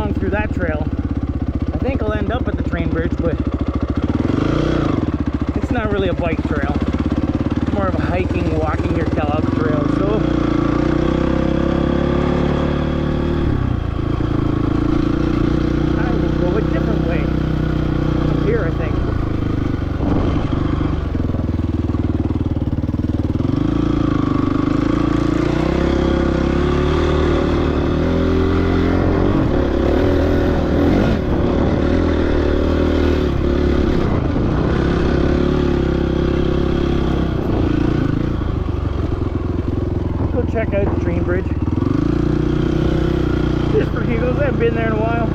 along through that trail. I think I'll end up at the train bridge, but it's not really a bike trail. It's more of a hiking, walking your Kellogg trail. So I will go a different way. Up here, I think. Check out the train bridge. Just for giggles, I haven't been there in a while.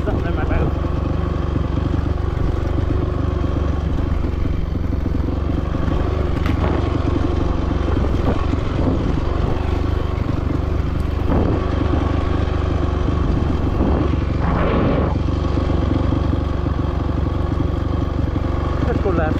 Something in my mouth. Let's go left.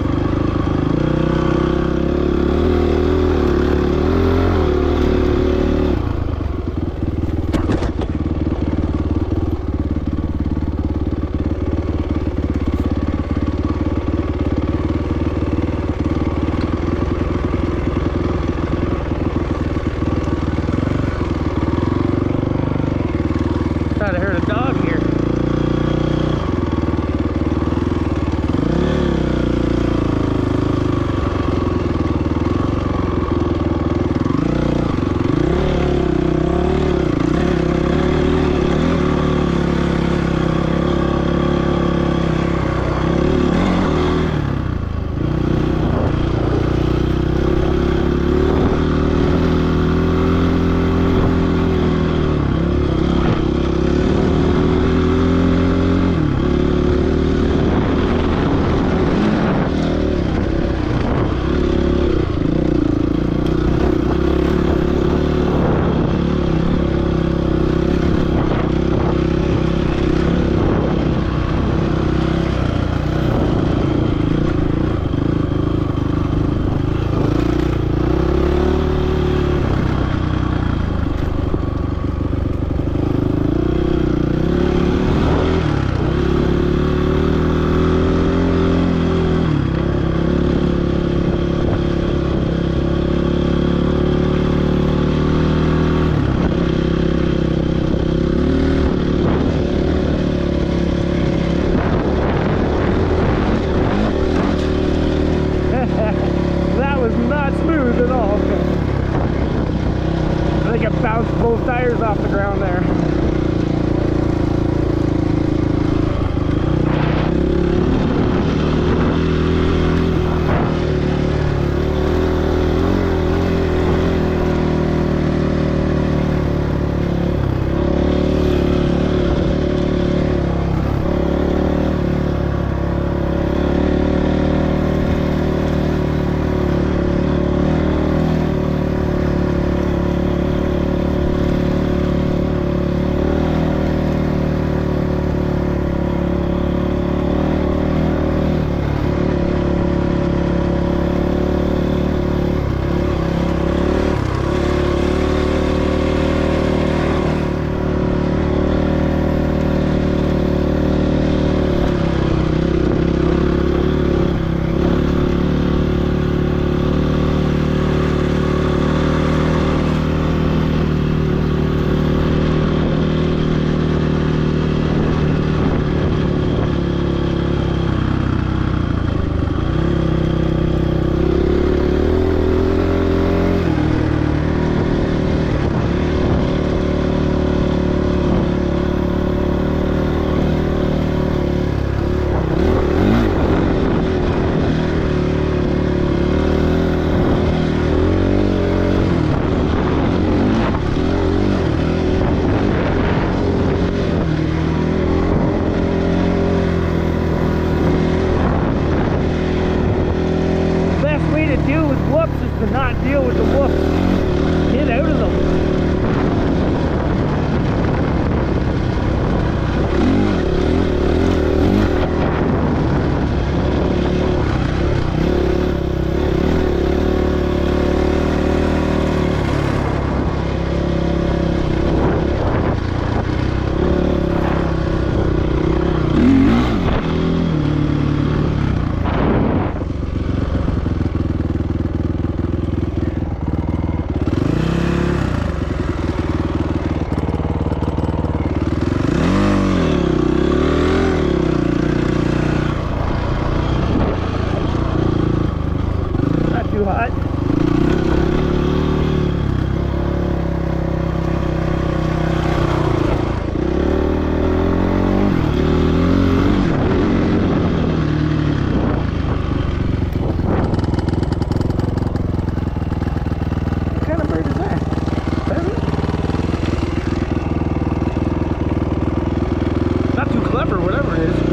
clever, whatever it is.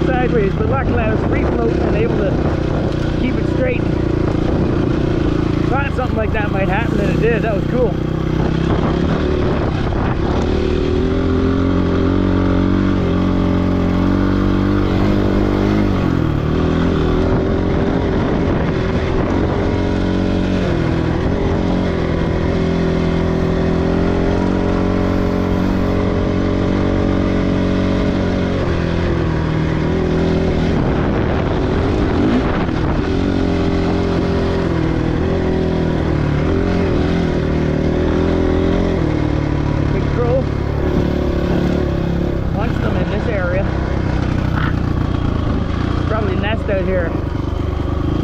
Sideways, but luckily I was free floating and able to keep it straight. Thought something like that might happen, and it did. That was cool. Out here,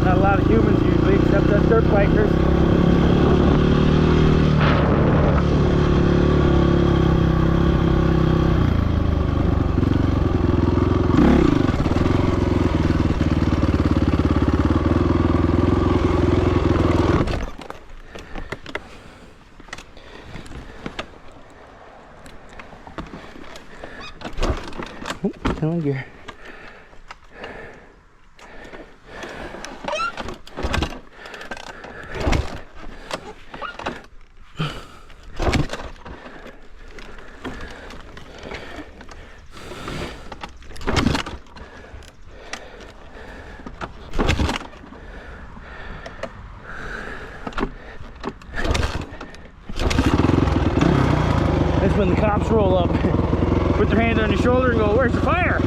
not a lot of humans usually, except us dirt bikers. Oh, down gear. That's when the cops roll up, put their hand on your shoulder and go, "Where's the fire?"